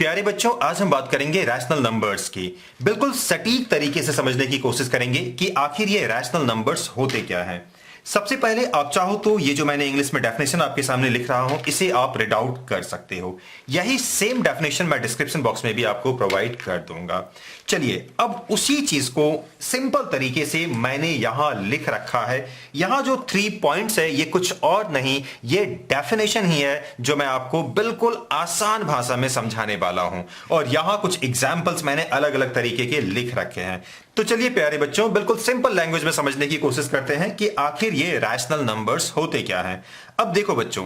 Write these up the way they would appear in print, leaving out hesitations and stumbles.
प्यारे बच्चों, आज हम बात करेंगे रैशनल नंबर्स की। बिल्कुल सटीक तरीके से समझने की कोशिश करेंगे कि आखिर ये रैशनल नंबर्स होते क्या हैं। सबसे पहले आप चाहो तो ये जो मैंने इंग्लिश में डेफिनेशन आपके सामने लिख रहा हूं, इसे आप रीड आउट कर सकते हो। यही सेम डेफिनेशन मैं डिस्क्रिप्शन बॉक्स में भी आपको प्रोवाइड कर दूंगा। चलिए, अब उसी चीज को सिंपल तरीके से मैंने यहां लिख रखा है। यहां जो 3 पॉइंट्स है, ये कुछ और नहीं, ये डेफिनेशन ही है जो मैं आपको बिल्कुल आसान भाषा में समझाने वाला हूं। और यहां कुछ एग्जाम्पल्स मैंने अलग अलग तरीके के लिख रखे हैं। तो चलिए प्यारे बच्चों, बिल्कुल सिंपल लैंग्वेज में समझने की कोशिश करते हैं कि आखिर ये रैशनल नंबर्स होते क्या हैं। अब देखो बच्चों,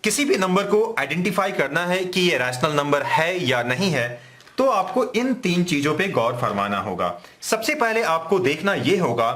किसी भी नंबर को आइडेंटिफाई करना है कि ये रैशनल नंबर है या नहीं है, तो आपको इन 3 चीजों पे गौर फरमाना होगा। सबसे पहले आपको देखना यह होगा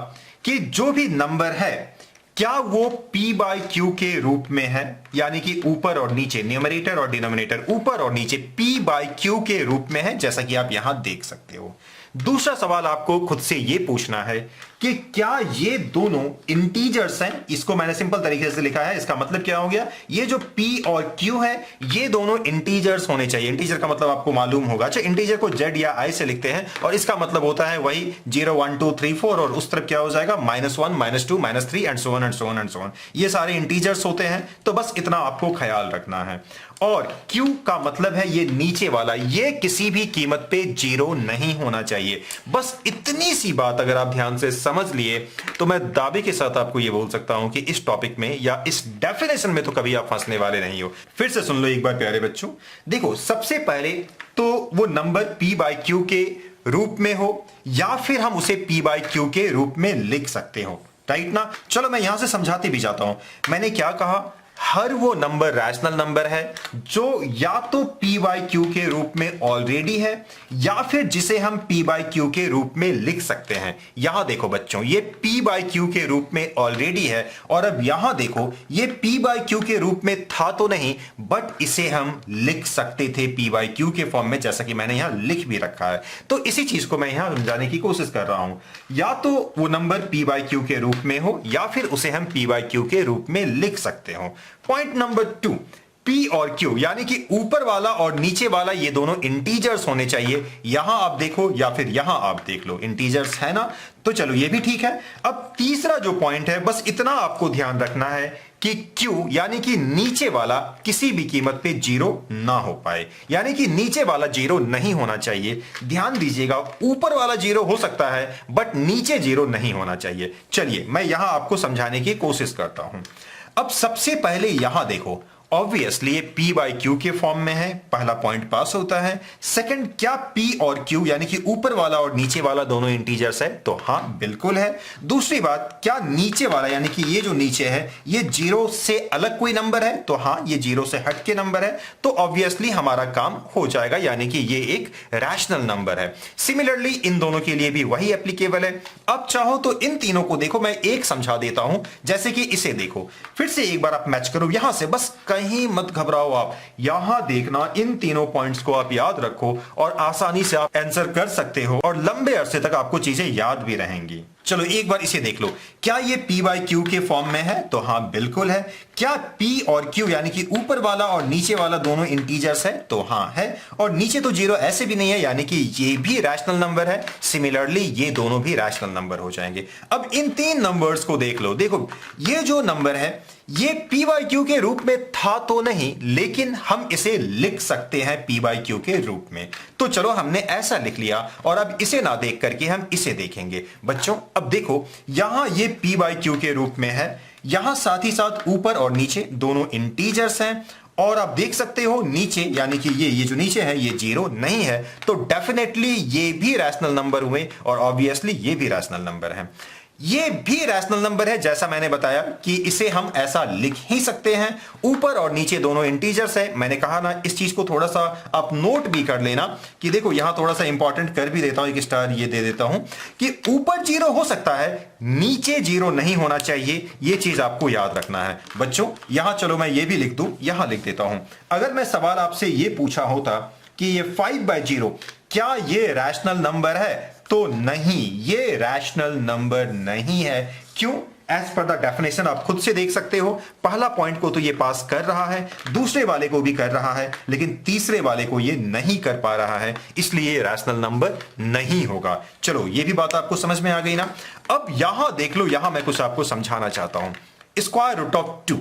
कि जो भी नंबर है, क्या वो p बाई क्यू के रूप में है, यानी कि ऊपर और नीचे, न्यूमरेटर और डिनोमिनेटर ऊपर और नीचे p बाई क्यू के रूप में है, जैसा कि आप यहां देख सकते हो। दूसरा सवाल आपको खुद से यह पूछना है कि क्या ये दोनों इंटीजर्स हैं। इसको मैंने सिंपल तरीके से लिखा है, इसका मतलब क्या हो गया, ये जो p और q है, ये दोनों इंटीजर्स होने चाहिए। इंटीजर का मतलब आपको मालूम होगा, अच्छा इंटीजर को z या i से लिखते हैं और इसका मतलब होता है वही 0 1 2 3 4 और उस तरफ क्या हो जाएगा -1 -2 -3 and so on and so on and so on. ये सारे इंटीजर्स होते हैं, तो बस इतना आपको ख्याल रखना है। और q का मतलब है ये नीचे वाला, ये किसी भी कीमत पे 0 नहीं होना चाहिए। बस इतनी सी बात अगर आप ध्यान से समझ लिए तो मैं दावे के साथ आपको यह बोल सकता हूं कि इस टॉपिक में या इस डेफिनेशन में तो कभी आप फंसने वाले नहीं हो। फिर से सुन लो एक बार प्यारे बच्चों। देखो, सबसे पहले तो वो नंबर p बाई क्यू के रूप में हो या फिर हम उसे p बाई क्यू के रूप में लिख सकते हो, राइट ना। चलो मैं यहां से समझाते भी जाता हूं। मैंने क्या कहा, हर वो नंबर रैशनल नंबर है जो या तो p बाई क्यू के रूप में ऑलरेडी है या फिर जिसे हम p बाई क्यू के रूप में लिख सकते हैं। यहां देखो बच्चों, ये p बाई क्यू के रूप में ऑलरेडी है और अब यहां देखो, ये p बाई क्यू के रूप में था तो नहीं, बट इसे हम लिख सकते थे p बाई क्यू के फॉर्म में, जैसा कि मैंने यहां लिख भी रखा है। तो इसी चीज को मैं यहां समझाने की कोशिश कर रहा हूं। या तो वो नंबर p बाई क्यू के रूप में हो या फिर उसे हम p बाई क्यू के रूप में लिख सकते हो। पॉइंट नंबर 2, p और q यानी कि ऊपर वाला और नीचे वाला ये दोनों इंटीजर्स होने चाहिए। यहां आप देखो या फिर यहां आप देख लो, इंटीजर्स है ना। तो चलो ये भी ठीक है। अब तीसरा जो पॉइंट है, बस इतना आपको ध्यान रखना है कि q यानी कि नीचे वाला किसी भी कीमत पे 0 ना हो पाए, यानी कि नीचे वाला 0 नहीं होना चाहिए। ध्यान दीजिएगा, ऊपर वाला 0 हो सकता है बट नीचे 0 नहीं होना चाहिए। चलिए मैं यहां आपको समझाने की कोशिश करता हूं। अब सबसे पहले यहां देखो, ऑब्वियसली ये p बाई क्यू के फॉर्म में है, पहला पॉइंट पास होता है। सेकंड, क्या p और q यानी कि ऊपर वाला और नीचे वाला दोनों इंटीजर्स है, तो हां बिल्कुल है। दूसरी बात, क्या नीचे वाला यानी कि ये जो नीचे है ये 0 से अलग कोई नंबर है, तो हां ये 0 से हट के नंबर है, तो ऑब्वियसली हमारा काम हो जाएगा, यानी कि ये एक रैशनल नंबर है। सिमिलरली इन दोनों के लिए भी वही एप्लीकेबल है। अब चाहो तो इन तीनों को देखो, मैं एक समझा देता हूं, जैसे कि इसे देखो, फिर से एक बार आप मैच करो यहां से, बस कहीं मत घबराओ आप, यहां देखना, इन तीनों पॉइंट्स को आप याद रखो और आसानी से आप आंसर कर सकते हो और लंबे अरसे तक आपको चीजें याद भी रहेंगी। चलो एक बार इसे देख लो, क्या ये p बाई क्यू के फॉर्म में है, तो हां बिल्कुल है। क्या p और q यानी कि ऊपर वाला और नीचे वाला दोनों इंटीजर्स है, तो हां है। और नीचे तो 0 ऐसे भी नहीं है, यानी कि ये भी रैशनल नंबर है। सिमिलरली ये दोनों भी रैशनल नंबर हो जाएंगे। अब इन 3 नंबर्स को देख लो। देखो, ये जो नंबर है ये p बाई क्यू के रूप में था तो नहीं, लेकिन हम इसे लिख सकते हैं p बाई क्यू के रूप में। तो चलो हमने ऐसा लिख लिया और अब इसे ना देख करके हम इसे देखेंगे। बच्चों अब देखो, यहां ये p बाई क्यू के रूप में है, यहां साथ ही साथ ऊपर और नीचे दोनों इंटीजर्स हैं और आप देख सकते हो नीचे, यानी कि ये जो नीचे है ये 0 नहीं है, तो डेफिनेटली ये भी रैशनल नंबर हुए और ऑब्वियसली ये भी रैशनल नंबर है। ये भी रैशनल नंबर है, जैसा मैंने बताया कि इसे हम ऐसा लिख ही सकते हैं। ऊपर और नीचे दोनों इंटीजर्स है। मैंने कहा ना, इस चीज को थोड़ा सा आप नोट भी कर लेना कि देखो, यहां थोड़ा सा इंपॉर्टेंट कर भी देता हूं, एक स्टार ये दे देता हूं कि ऊपर 0 हो सकता है, नीचे 0 नहीं होना चाहिए। ये चीज आपको याद रखना है बच्चों। यहां चलो मैं ये भी लिख दूं, यहां लिख देता हूं। अगर मैं सवाल आपसे ये पूछा होता कि ये 5/0 क्या ये रैशनल नंबर है, तो नहीं, ये रैशनल नंबर नहीं है। क्यों? एज पर द डेफिनेशन आप खुद से देख सकते हो, पहला पॉइंट को तो ये पास कर रहा है, दूसरे वाले को भी कर रहा है, लेकिन तीसरे वाले को ये नहीं कर पा रहा है, इसलिए ये रैशनल नंबर नहीं होगा। चलो ये भी बात आपको समझ में आ गई ना। अब यहां देख लो, यहां मैं कुछ आपको समझाना चाहता हूं। स्क्वायर रूट ऑफ 2,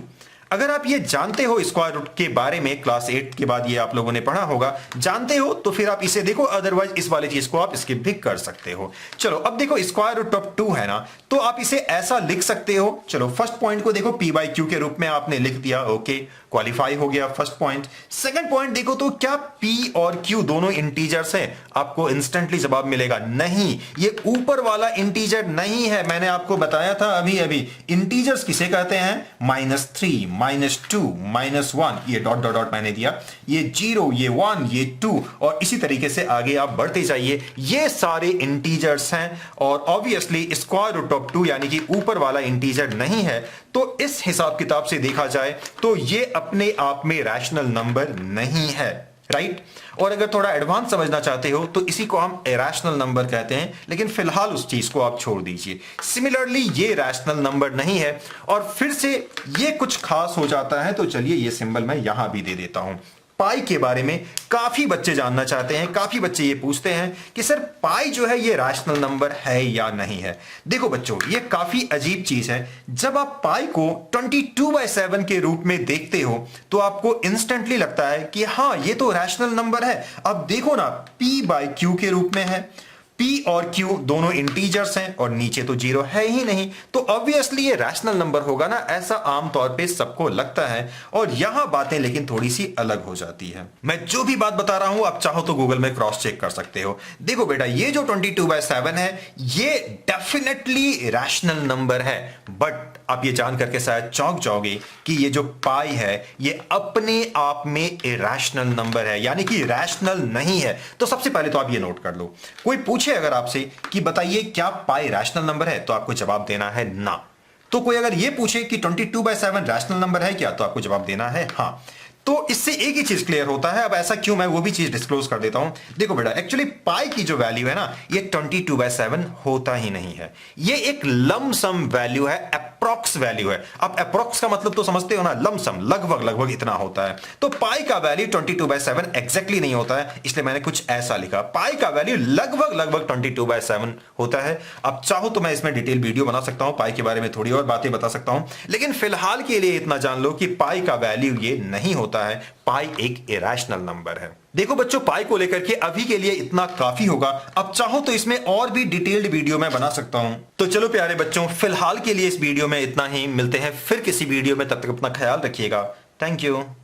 अगर आप ये जानते हो स्क्वायर रूट के बारे में, क्लास 8 के बाद ये आप लोगों ने पढ़ा होगा, जानते हो तो फिर आप इसे देखो, अदरवाइज इस वाली चीज को आप स्किप भी कर सकते हो। चलो अब देखो स्क्वायर रूट ऑफ 2 है ना, तो आप इसे ऐसा लिख सकते हो। चलो फर्स्ट पॉइंट को देखो, p बाई क्यू के रूप में आपने लिख दिया, ओके, क्वालिफाई हो गया फर्स्ट पॉइंट। सेकंड पॉइंट देखो तो क्या p और q दोनों इंटीजर्स हैं? आपको इंस्टेंटली जवाब मिलेगा नहीं, ये ऊपर वाला इंटीजर नहीं है। मैंने आपको बताया था अभी अभी, इंटीजर्स किसे कहते हैं? -3, -2, -1, ये डॉट डॉट डॉट मैंने दिया, ये 0, ये 1, ये 2, और इसी तरीके से आगे आप बढ़ते जाइए। ये सारे इंटीजर्स हैं, और ऑब्वियसली स्क्वायर रूट ऑफ 2 यानी कि ऊपर वाला इंटीजर नहीं है, तो इस हिसाब किताब से देखा जाए तो ये अपने आप में रैशनल नंबर नहीं है, राइट। और अगर थोड़ा एडवांस समझना चाहते हो तो इसी को हम इरैशनल नंबर कहते हैं, लेकिन फिलहाल उस चीज को आप छोड़ दीजिए। सिमिलरली ये रैशनल नंबर नहीं है, और फिर से ये कुछ खास हो जाता है, तो चलिए ये सिंबल मैं यहां भी दे देता हूं। पाई के बारे में काफी बच्चे जानना चाहते हैं, काफी बच्चे ये पूछते हैं कि सर पाई जो है ये रैशनल नंबर है या नहीं है। देखो बच्चों, ये काफी अजीब चीज है। जब आप पाई को 22/7 के रूप में देखते हो तो आपको इंस्टेंटली लगता है कि हाँ ये तो रैशनल नंबर है। अब देखो ना, p बाई क्यू के रूप में है, p और q दोनों इंटीजर्स हैं, और नीचे तो 0 है ही नहीं, तो ऑब्वियसली ये रैशनल नंबर होगा ना, ऐसा आमतौर पे सबको लगता है। और यहां बातें लेकिन थोड़ी सी अलग हो जाती है। मैं जो भी बात बता रहा हूं आप चाहो तो गूगल में क्रॉस चेक कर सकते हो। देखो बेटा, ये जो 22/7 है ये डेफिनेटली रैशनल नंबर है, बट आप ये जान करके शायद चौंक जाओगे कि ये जो पाई है ये अपने आप में इरैशनल नंबर है, यानी कि रैशनल नहीं है। तो सबसे पहले तो आप ये नोट कर लो, कोई पूछे अगर आपसे कि बताइए क्या पाई रैशनल नंबर है, तो आपको जवाब देना है ना। तो कोई अगर ये पूछे कि 22/7 रैशनल नंबर है क्या, तो आपको जवाब देना है हाँ। तो इससे एक ही चीज क्लियर होता है। अब ऐसा क्यों, मैं वो भी चीज डिस्क्लोज कर देता हूं। देखो बेटा, एक्चुअली पाई की जो वैल्यू है ना, ये 22/7 होता ही नहीं है, ये एक लमसम वैल्यू है, अप्रॉक्स वैल्यू है। अब अप्रॉक्स का मतलब तो समझते हो ना, लमसम, लगभग लगभग इतना होता है। तो पाई का वैल्यू 22/7 एग्जैक्टली नहीं होता है, इसलिए मैंने कुछ ऐसा लिखा, पाई का वैल्यू लगभग लगभग 22/7 होता है। अब चाहो तो मैं इसमें डिटेल वीडियो बना सकता हूं, पाई के बारे में थोड़ी और बातें बता सकता हूं, लेकिन फिलहाल के लिए इतना जान लो कि पाई का वैल्यू ये नहीं होता है, पाई एक इरैशनल नंबर है। देखो बच्चों, पाई को लेकर के अभी के लिए इतना काफी होगा। अब चाहो तो इसमें और भी डिटेल्ड वीडियो मैं बना सकता हूं। तो चलो प्यारे बच्चों, फिलहाल के लिए इस वीडियो में इतना ही, मिलते हैं फिर किसी वीडियो में, तब तक अपना ख्याल रखिएगा। Thank you.